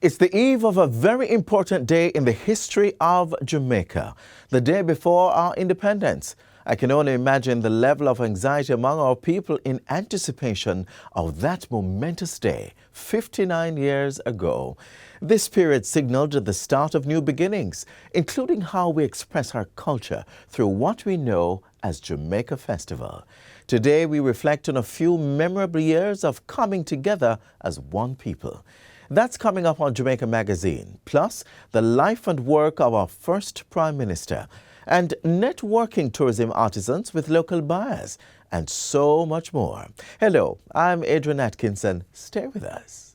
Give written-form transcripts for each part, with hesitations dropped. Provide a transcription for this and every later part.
It's the eve of a very important day in the history of Jamaica, the day before our independence. I can only imagine the level of anxiety among our people in anticipation of that momentous day 59 years ago. This period signaled the start of new beginnings, including how we express our culture through what we know as Jamaica Festival. Today we reflect on a few memorable years of coming together as one people. That's coming up on Jamaica Magazine, plus the life and work of our first Prime Minister, and networking tourism artisans with local buyers, and so much more. Hello, I'm Adrian Atkinson. Stay with us.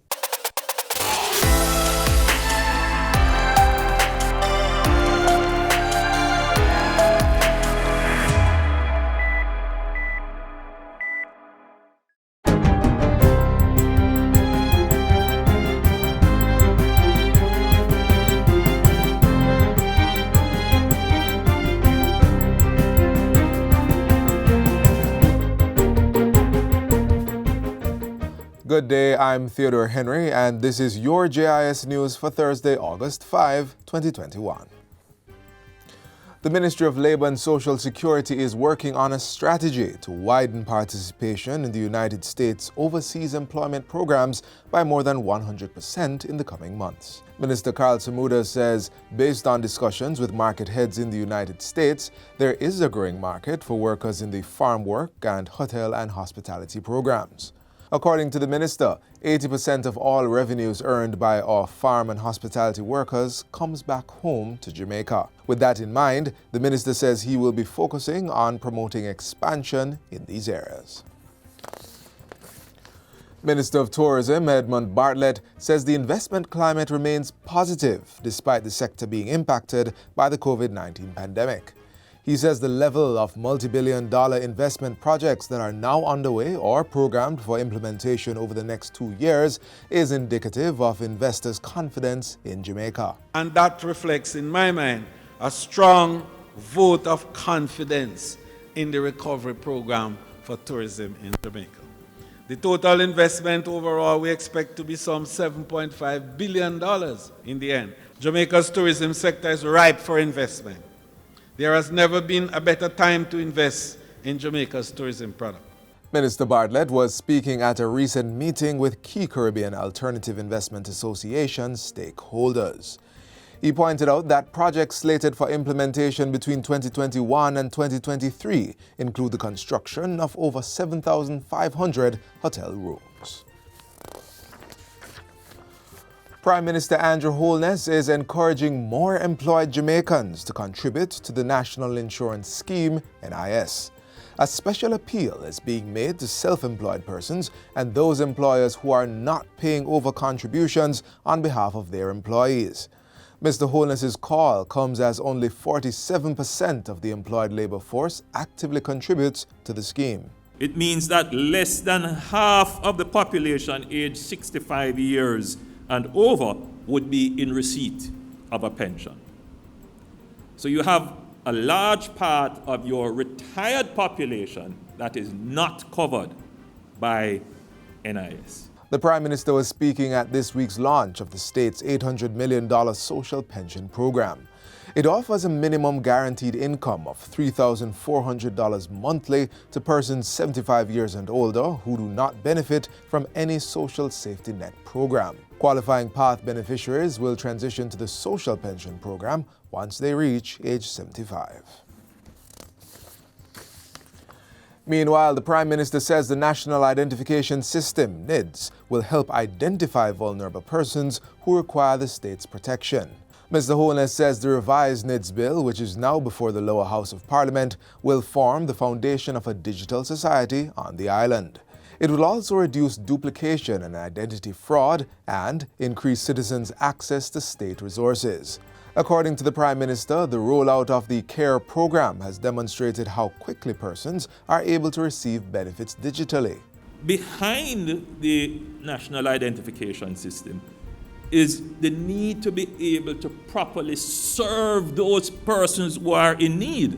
Good day, I'm Theodore Henry, and this is your JIS News for Thursday, August 5, 2021. The Ministry of Labour and Social Security is working on a strategy to widen participation in the United States overseas employment programs by more than 100% in the coming months. Minister Carl Samuda says, based on discussions with market heads in the United States, there is a growing market for workers in the farm work and hotel and hospitality programs. According to the minister, 80% of all revenues earned by our farm and hospitality workers comes back home to Jamaica. With that in mind, the minister says he will be focusing on promoting expansion in these areas. Minister of Tourism Edmund Bartlett says the investment climate remains positive despite the sector being impacted by the COVID-19 pandemic. He says the level of multi-billion-dollar investment projects that are now underway or programmed for implementation over the next 2 years is indicative of investors' confidence in Jamaica. And that reflects, in my mind, a strong vote of confidence in the recovery program for tourism in Jamaica. The total investment overall we expect to be some $7.5 billion in the end. Jamaica's tourism sector is ripe for investment. There has never been a better time to invest in Jamaica's tourism product. Minister Bartlett was speaking at a recent meeting with key Caribbean Alternative Investment Association stakeholders. He pointed out that projects slated for implementation between 2021 and 2023 include the construction of over 7,500 hotel rooms. Prime Minister Andrew Holness is encouraging more employed Jamaicans to contribute to the National Insurance Scheme, NIS. A special appeal is being made to self-employed persons and those employers who are not paying over contributions on behalf of their employees. Mr. Holness's call comes as only 47% of the employed labor force actively contributes to the scheme. It means that less than half of the population aged 65 years and over would be in receipt of a pension. So you have a large part of your retired population that is not covered by NIS. The Prime Minister was speaking at this week's launch of the state's $800 million social pension program. It offers a minimum guaranteed income of $3,400 monthly to persons 75 years and older who do not benefit from any social safety net program. Qualifying path beneficiaries will transition to the social pension program once they reach age 75. Meanwhile, the Prime Minister says the National Identification System, NIDS, will help identify vulnerable persons who require the state's protection. Mr. Holness says the revised NIDS bill, which is now before the lower house of Parliament, will form the foundation of a digital society on the island. It will also reduce duplication and identity fraud and increase citizens' access to state resources. According to the Prime Minister, the rollout of the CARE program has demonstrated how quickly persons are able to receive benefits digitally. Behind the National Identification System is the need to be able to properly serve those persons who are in need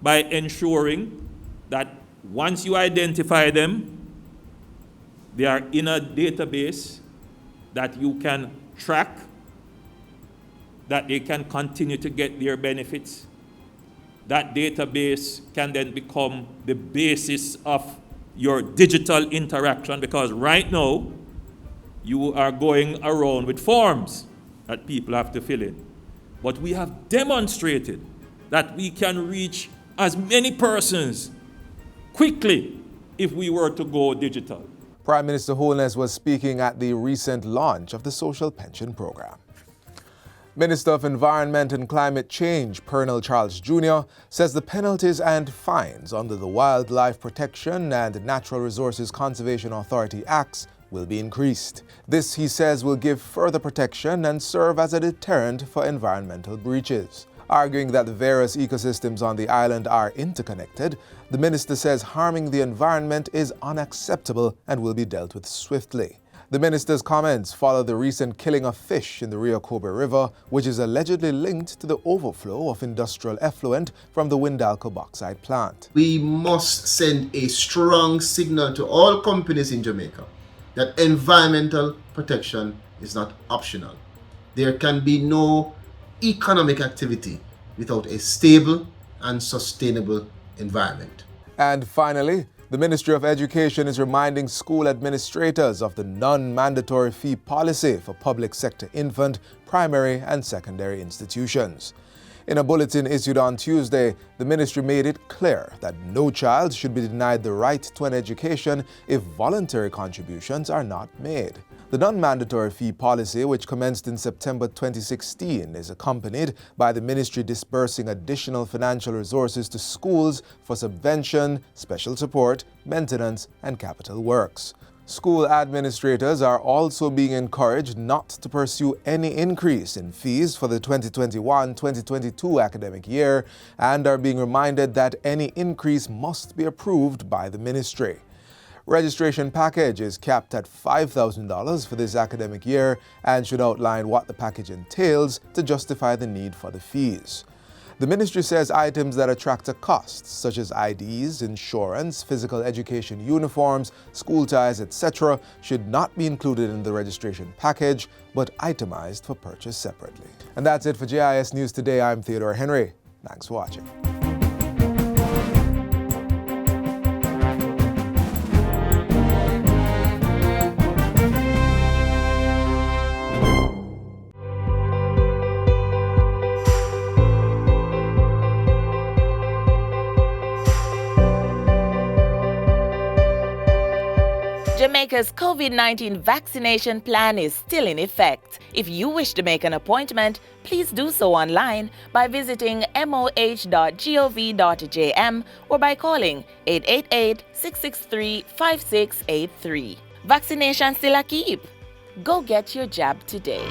by ensuring that once you identify them, they are in a database that you can track, that they can continue to get their benefits. That database can then become the basis of your digital interaction, because right now you are going around with forms that people have to fill in. But we have demonstrated that we can reach as many persons quickly if we were to go digital. Prime Minister Holness was speaking at the recent launch of the Social Pension Program. Minister of Environment and Climate Change, Pernell Charles Jr., says the penalties and fines under the Wildlife Protection and Natural Resources Conservation Authority Acts will be increased. This, he says, will give further protection and serve as a deterrent for environmental breaches. Arguing that the various ecosystems on the island are interconnected, the minister says harming the environment is unacceptable and will be dealt with swiftly. The minister's comments follow the recent killing of fish in the Rio Cobre River, which is allegedly linked to the overflow of industrial effluent from the Windalco bauxite plant. We must send a strong signal to all companies in Jamaica that environmental protection is not optional. There can be no economic activity without a stable and sustainable environment. And finally, the Ministry of Education is reminding school administrators of the non-mandatory fee policy for public sector infant, primary and secondary institutions. In a bulletin issued on Tuesday, the ministry made it clear that no child should be denied the right to an education if voluntary contributions are not made. The non-mandatory fee policy, which commenced in September 2016, is accompanied by the ministry disbursing additional financial resources to schools for subvention, special support, maintenance, and capital works. School administrators are also being encouraged not to pursue any increase in fees for the 2021-2022 academic year and are being reminded that any increase must be approved by the ministry. Registration package is capped at $5,000 for this academic year and should outline what the package entails to justify the need for the fees. The ministry says items that attract a cost, such as IDs, insurance, physical education uniforms, school ties, etc., should not be included in the registration package, but itemized for purchase separately. And that's it for JIS News Today. I'm Theodore Henry. Thanks for watching. Jamaica's COVID-19 vaccination plan is still in effect. If you wish to make an appointment, please do so online by visiting moh.gov.jm or by calling 888-663-5683. Vaccination still a keep. Go get your jab today.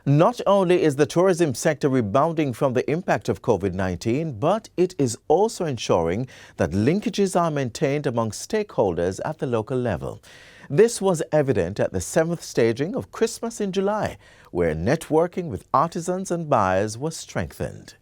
Not only is the tourism sector rebounding from the impact of COVID-19, but it is also ensuring that linkages are maintained among stakeholders at the local level. This was evident at the 7th staging of Christmas in July, where networking with artisans and buyers was strengthened.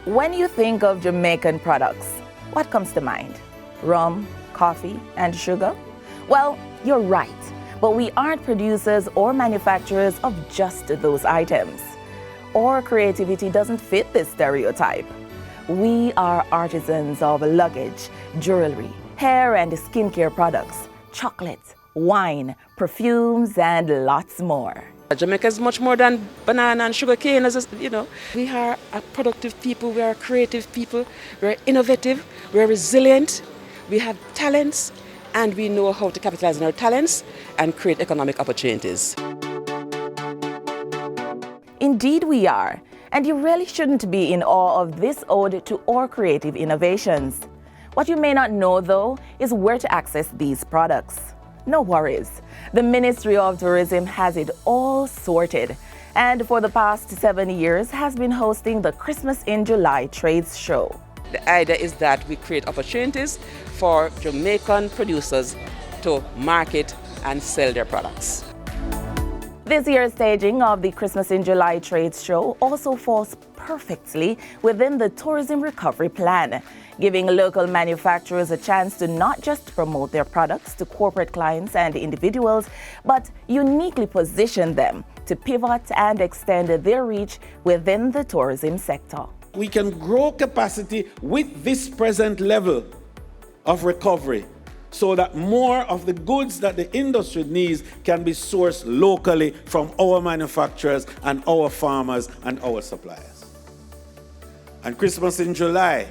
When you think of Jamaican products, what comes to mind? Rum, coffee, and sugar? Well, you're right, but we aren't producers or manufacturers of just those items. Our creativity doesn't fit this stereotype. We are artisans of luggage, jewelry, hair and skincare products, chocolate, wine, perfumes, and lots more. Jamaica is much more than banana and sugar cane, We are a productive people, we are creative people, we're innovative, we're resilient, we have talents, and we know how to capitalize on our talents and create economic opportunities. Indeed we are, and you really shouldn't be in awe of this ode to our creative innovations. What you may not know, though, is where to access these products. No worries. The Ministry of Tourism has it all sorted, and for the past 7 years has been hosting the Christmas in July Trades Show. The idea is that we create opportunities for Jamaican producers to market and sell their products. This year's staging of the Christmas in July trade show also falls perfectly within the tourism recovery plan, giving local manufacturers a chance to not just promote their products to corporate clients and individuals, but uniquely position them to pivot and extend their reach within the tourism sector. We can grow capacity with this present level of recovery so that more of the goods that the industry needs can be sourced locally from our manufacturers and our farmers and our suppliers. And Christmas in July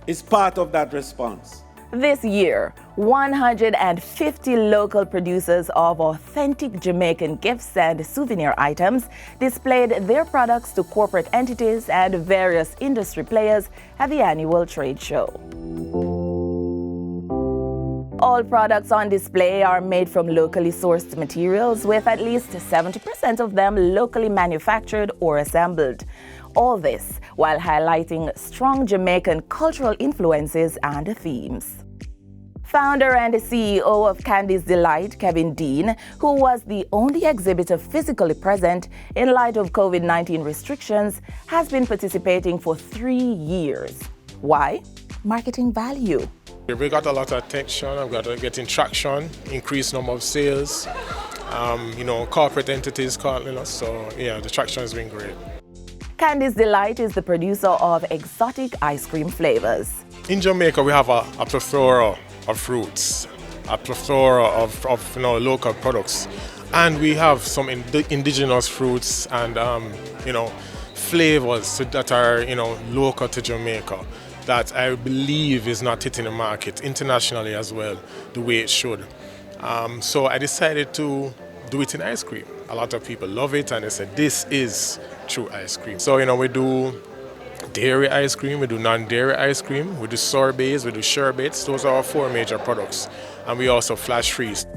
is part of that response. This year, 150 local producers of authentic Jamaican gifts and souvenir items displayed their products to corporate entities and various industry players at the annual trade show. All products on display are made from locally sourced materials, with at least 70% of them locally manufactured or assembled. All this while highlighting strong Jamaican cultural influences and themes. Founder and CEO of Candy's Delight, Kevin Dean, who was the only exhibitor physically present in light of COVID-19 restrictions, has been participating for 3 years. Why? Marketing value. We got a lot of attention, I've got to get traction, increased number of sales, corporate entities calling us, so yeah, the traction has been great. Candy's Delight is the producer of exotic ice cream flavors. In Jamaica, we have a plethora of fruits, a plethora of local products, and we have some indigenous fruits and flavors that are local to Jamaica that I believe is not hitting the market internationally as well the way it should. So I decided to do it in ice cream. A lot of people love it and they said this is true ice cream. So we do dairy ice cream, we do non-dairy ice cream, we do sorbets, we do sherbets. Those are our 4 major products. And we also flash freeze.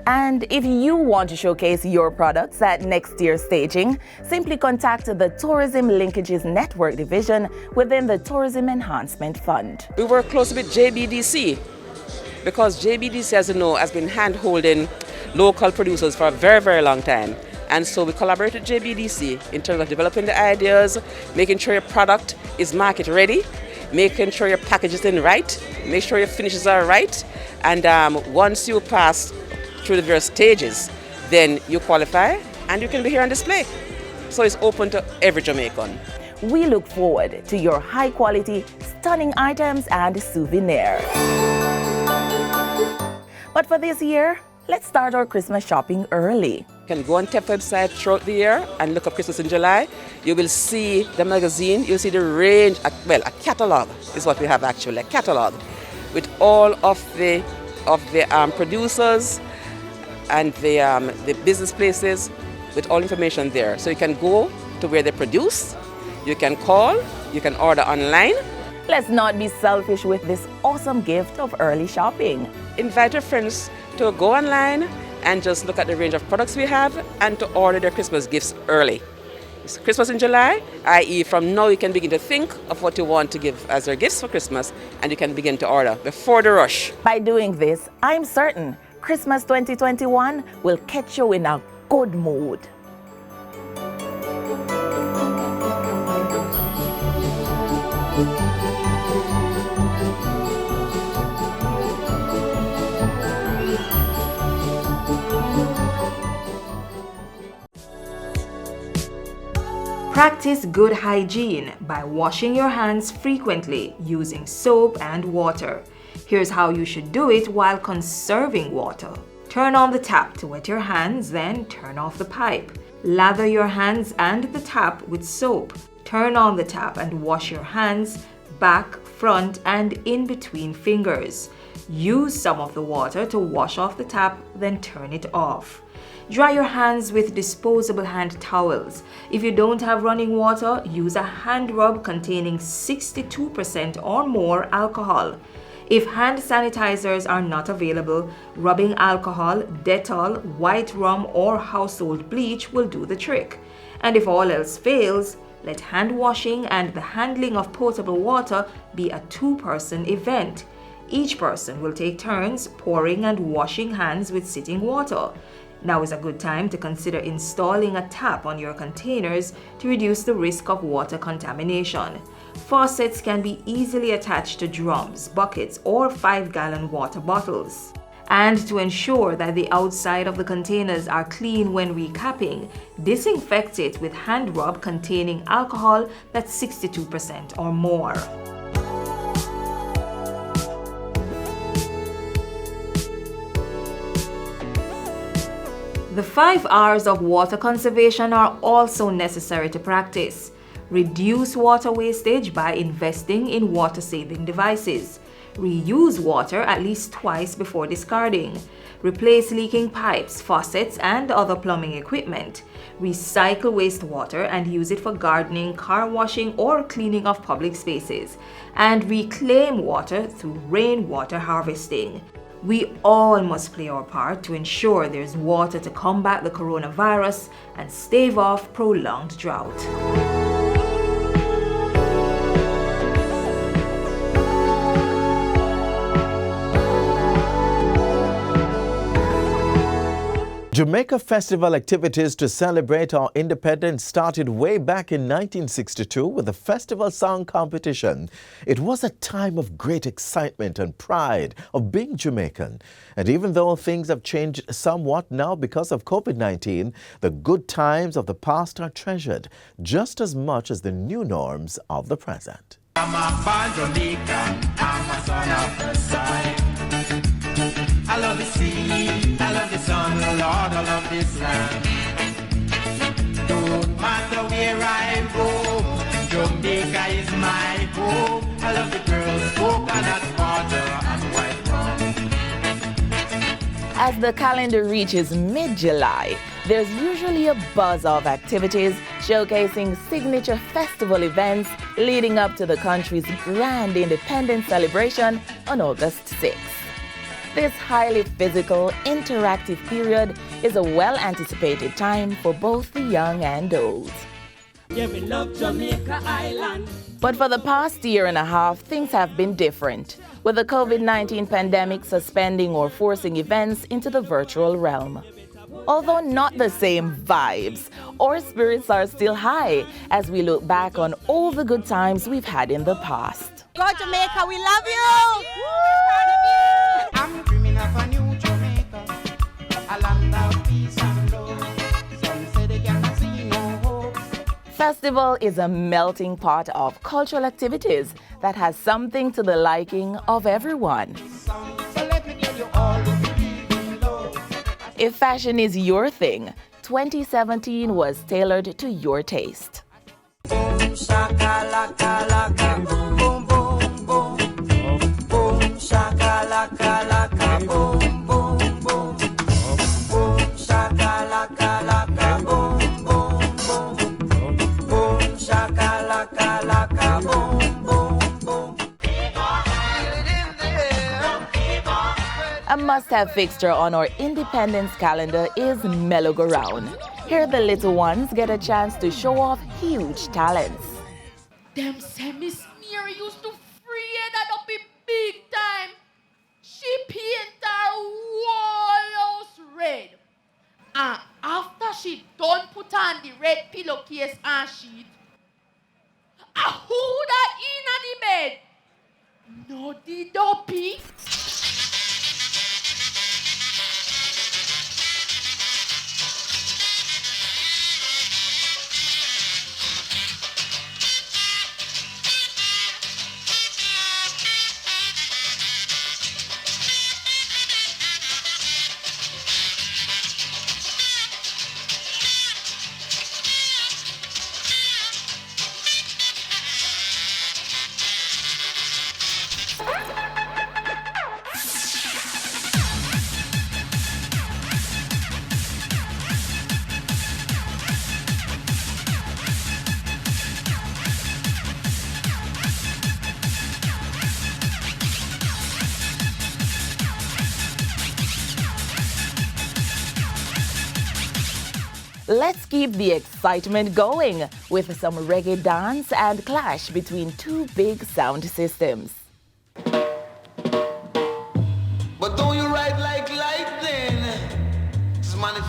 And if you want to showcase your products at next year's staging, simply contact the Tourism Linkages Network Division within the Tourism Enhancement Fund. We work closely with JBDC because JBDC, as you know, has been hand-holding local producers for a very, very long time. And so we collaborate with JBDC in terms of developing the ideas, making sure your product is market ready, making sure your package is in right, make sure your finishes are right. And once you pass through the various stages, then you qualify and you can be here on display. So it's open to every Jamaican. We look forward to your high-quality, stunning items and souvenirs. But for this year, let's start our Christmas shopping early. You can go on TEP website throughout the year and look up Christmas in July. You will see the magazine, you'll see the range, a catalog is what we have actually, a catalog with all of the producers and the business places with all information there. So you can go to where they produce, you can call, you can order online. Let's not be selfish with this awesome gift of early shopping. Invite your friends to go online and just look at the range of products we have and to order their Christmas gifts early. It's Christmas in July, i.e. from now you can begin to think of what you want to give as their gifts for Christmas and you can begin to order before the rush. By doing this, I'm certain Christmas 2021 will catch you in a good mood. Practice good hygiene by washing your hands frequently using soap and water. Here's how you should do it while conserving water. Turn on the tap to wet your hands, then turn off the pipe. Lather your hands and the tap with soap. Turn on the tap and wash your hands, back, front, and in between fingers. Use some of the water to wash off the tap, then turn it off. Dry your hands with disposable hand towels. If you don't have running water, use a hand rub containing 62% or more alcohol. If hand sanitizers are not available, rubbing alcohol, Dettol, white rum, or household bleach will do the trick. And if all else fails, let hand washing and the handling of potable water be a 2-person event. Each person will take turns pouring and washing hands with sitting water. Now is a good time to consider installing a tap on your containers to reduce the risk of water contamination. Faucets can be easily attached to drums, buckets, or 5-gallon water bottles. And to ensure that the outside of the containers are clean when recapping, disinfect it with hand rub containing alcohol that's 62% or more. The 5 R's of water conservation are also necessary to practice. Reduce water wastage by investing in water-saving devices. Reuse water at least twice before discarding. Replace leaking pipes, faucets, and other plumbing equipment. Recycle wastewater and use it for gardening, car washing, or cleaning of public spaces. And reclaim water through rainwater harvesting. We all must play our part to ensure there's water to combat the coronavirus and stave off prolonged drought. Jamaica Festival activities to celebrate our independence started way back in 1962 with the Festival Song Competition. It was a time of great excitement and pride of being Jamaican. And even though things have changed somewhat now because of COVID-19, the good times of the past are treasured just as much as the new norms of the present. I'm a born Jamaican, I'm a son of the soil. I love the sea, I love the sun, Lord, I love this land. Don't matter where I go, Jamaica is my home. I love the girls, coconut water and white rum. As the calendar reaches mid-July, there's usually a buzz of activities showcasing signature festival events leading up to the country's grand independence celebration on August 6th. This highly physical, interactive period is a well-anticipated time for both the young and old. Yeah, we love Jamaica Island. But for the past year and a half, things have been different, with the COVID-19 pandemic suspending or forcing events into the virtual realm. Although not the same vibes, our spirits are still high as we look back on all the good times we've had in the past. Go Jamaica, we love you! I'm dreaming of a new Jamaica, a land of peace and love. Some say they cannot see no hope. Festival is a melting pot of cultural activities that has something to the liking of everyone. So let me give you all the believe in love. If fashion is your thing, 2017 was tailored to your taste. Boom, shakalaka, laka, boom, boom, boom, boom. Boom, shakalaka, laka, boom, boom, boom. Boom, shakalaka, laka, boom, boom, boom. Boom, shakalaka, laka, boom, boom, boom. A must-have fixture on our independence calendar is Mellow-Go-Round. Here the little ones get a chance to show off huge talents. Them say Miss Mary used to free that up in big time. She paint her whole house red. And after she done put on the red pillowcase and sheet, who that in the bed? No the dopey. Let's keep the excitement going with some reggae dance and clash between two big sound systems.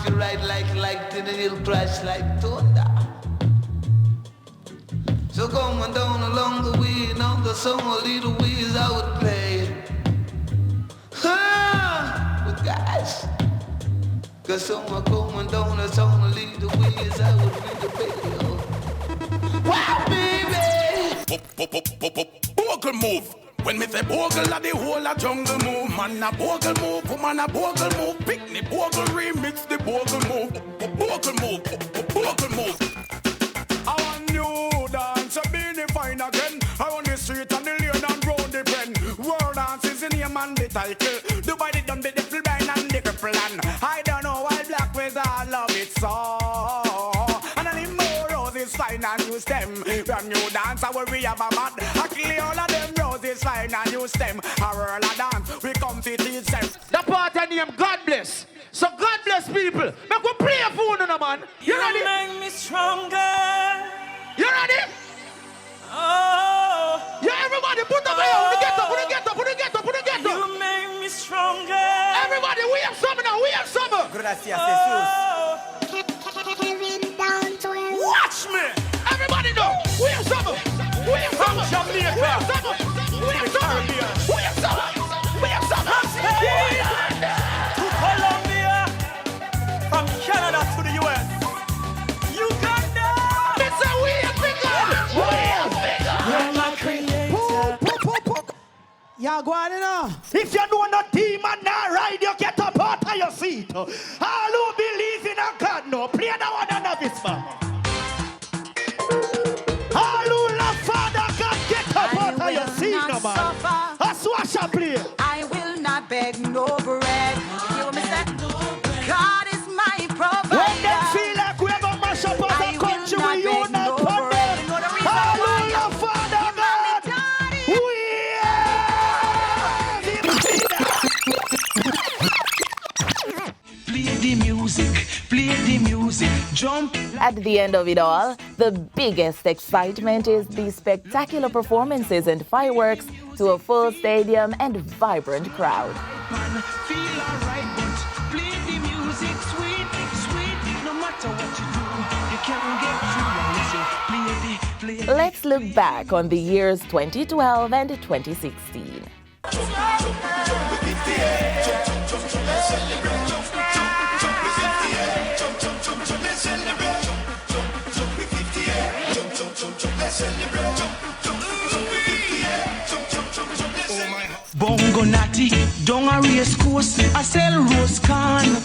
feel right like lightning and it'll crash like thunder. So going down along the way, now the song a little ways I would play it. But guys, cause someone coming down the song a little ways I would really play it. Wow, baby! Bogle move. When me say bogle, a the whole a jungle move. Man a bogle move, woman a bogle move. Picnic bogle remix the bogle move. Bogle move, bogle move. I want new dance, a beanie fine again. I want the street and the lane and round the pen. World dance is the name and the title. The body done the devil blind and the cripple and I don't know why black with I love it so. And any more roses fine and use them. From new dance, I will we have a mad. I kill all of them roses fine and use them. A world of dance, we come to teach them. The party name God bless. So God bless people. Make we play a phone on man. You ready? You make me stronger. You ready? Oh. Yeah, everybody put up here. Put it get up, put it get up, put it get up, put it get up. You make me stronger. Everybody, we have summer now, we have summer. Gracias, Jesus. Watch me. Everybody know, we have summer. We have summer. We have summer. We have summer. We have summer. We have summer. To Colombia, from Canada to the US, Uganda. It's a we have bigger. We have bigger. You're my creator. Y'all go on now. If you know no team and not ride, you get up out of your seat. All who believe in a God, no, play that one and this man. All who love Father God, get up out of your seat, no man. A swash a play. I will not beg no bread. You me say? God is my provider. When they feel like we ever mash up as a country, we unite on them. All who love Father God, Play the music, play the music, jump. At the end of it all, the biggest excitement is the spectacular performances and fireworks to a full stadium and vibrant crowd. Man, feel alright, but play the music sweet, sweet. No matter what you do, you can't get through unless you play the. Let's look back on the years 2012 and 2016. Bongo natty, down a race course, I sell rose can.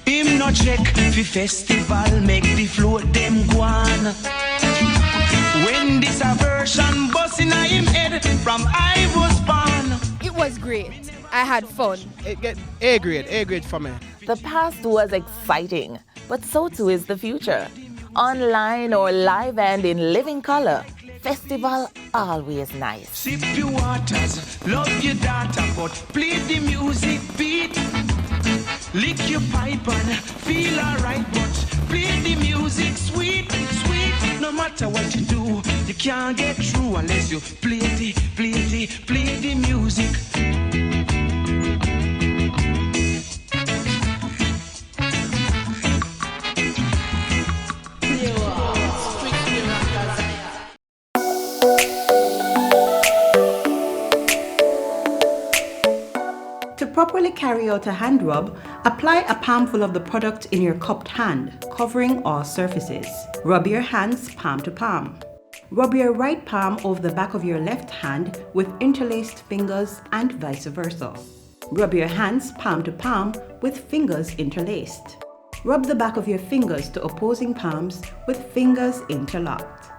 Him no check fi festival, make the float them go on. When this a version bust in him head, from I was born. It was great. I had fun. It get A grade for me. The past was exciting, but so too is the future. Online or live and in living color, festival always nice. Sip your waters, love your daughter, but play the music beat. Lick your pipe and feel alright, but play the music sweet, sweet. No matter what you do, you can't get through unless you play the music. To properly carry out a hand rub, apply a palmful of the product in your cupped hand, covering all surfaces. Rub your hands palm to palm. Rub your right palm over the back of your left hand with interlaced fingers and vice versa. Rub your hands palm to palm with fingers interlaced. Rub the back of your fingers to opposing palms with fingers interlocked.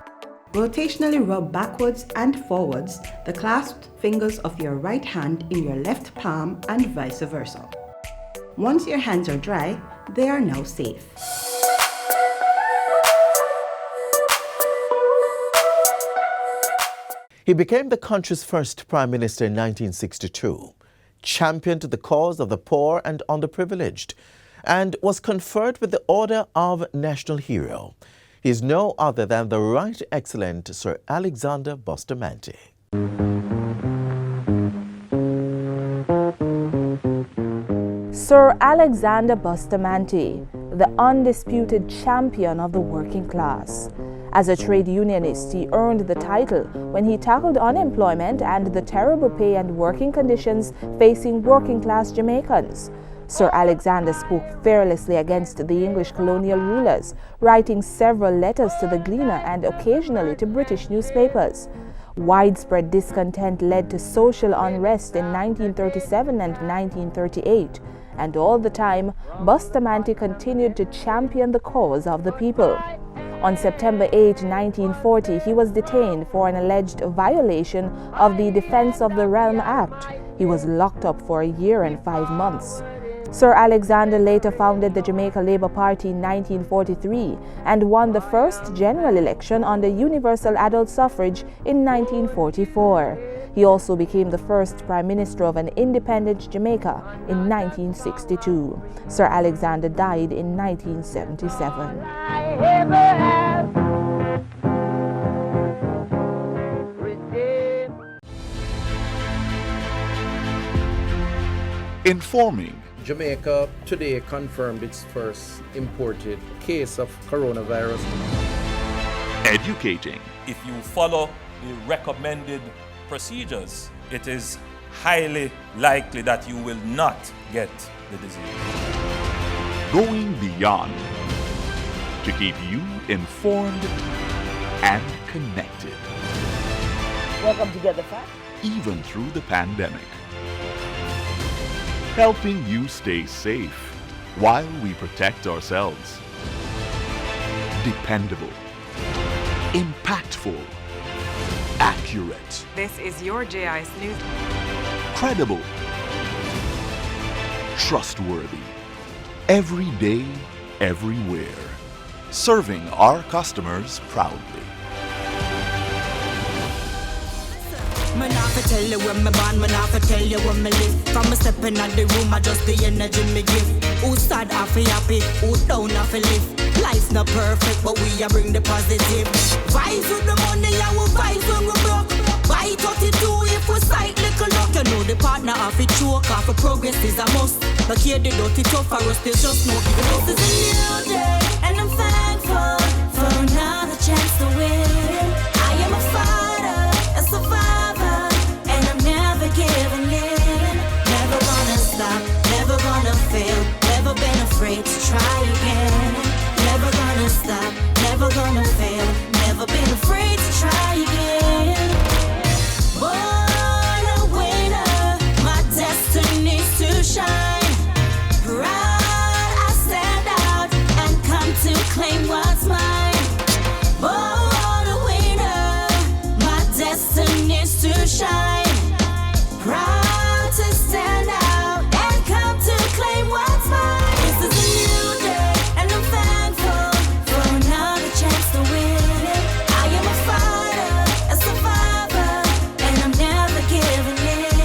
Rotationally rub backwards and forwards the clasped fingers of your right hand in your left palm and vice versa. Once your hands are dry, they are now safe. He became the country's first Prime Minister in 1962, championed the cause of the poor and underprivileged, and was conferred with the Order of National Hero. He is no other than the Right Excellent Sir Alexander Bustamante. Sir Alexander Bustamante, the undisputed champion of the working class. As a trade unionist, he earned the title when he tackled unemployment and the terrible pay and working conditions facing working class Jamaicans. Sir Alexander spoke fearlessly against the English colonial rulers, writing several letters to the Gleaner and occasionally to British newspapers. Widespread discontent led to social unrest in 1937 and 1938, and all the time, Bustamante continued to champion the cause of the people. On September 8, 1940, he was detained for an alleged violation of the Defense of the Realm Act. He was locked up for a year and 5 months. Sir Alexander later founded the Jamaica Labour Party in 1943 and won the first general election under universal adult suffrage in 1944. He also became the first Prime Minister of an independent Jamaica in 1962. Sir Alexander died in 1977. Informing. Jamaica today confirmed its first imported case of coronavirus. Educating. If you follow the recommended procedures, it is highly likely that you will not get the disease. Going beyond to keep you informed and connected. Welcome to Get the Fact. Even through the pandemic. Helping you stay safe while we protect ourselves. Dependable. Impactful. Accurate. This is your JIS News. Credible. Trustworthy. Every day, everywhere. Serving our customers proudly. Man, I have to tell you when me born, man, I have to tell you when me live. From me stepping out the room, I just the energy me give. Who sad, I feel happy, who down, I feel live. Life's not perfect, but we are bring the positive. Vibes with the money, I will vibes when we broke. Buy 32 if we sight little luck. You know the partner of it choke, off for progress is a must. But here the dirty tough for us, there's just no giving up. This is a new day, and I'm thankful for another chance to win. I am a fighter, a survivor, and I'm never giving in. Never gonna stop, never gonna fail, never been afraid to try again. Never gonna stop, never gonna fail, never been afraid to try again. Born a winner, my destiny's to shine. Proud I stand out and come to claim what's mine. Born a winner, my destiny's to shine. Proud to stand out and come to claim what's mine. This is a new day and I'm thankful for another chance to win. I am a fighter, a survivor, and I'm never giving in.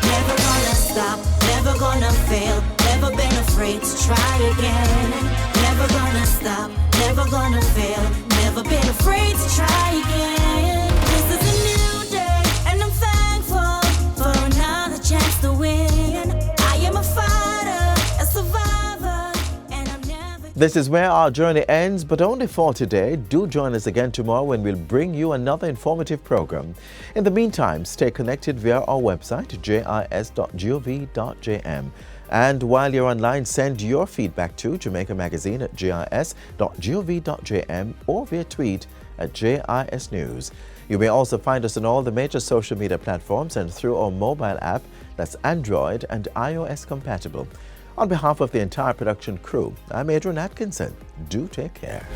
Never gonna stop, never gonna fail, never been afraid to try again. Never gonna stop, never gonna fail, never been afraid to try again. This is a new day and I'm thankful for another chance to win. I am a fighter, a survivor, and I'm never... This is where our journey ends, but only for today. Do join us again tomorrow when we'll bring you another informative program. In the meantime, stay connected via our website, jis.gov.jm. And while you're online, send your feedback to Jamaica Magazine at jis.gov.jm or via tweet at JIS News. You may also find us on all the major social media platforms and through our mobile app that's Android and iOS compatible. On behalf of the entire production crew, I'm Adrian Atkinson. Do take care.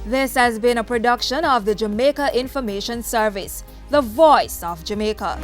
This has been a production of the Jamaica Information Service, the voice of Jamaica.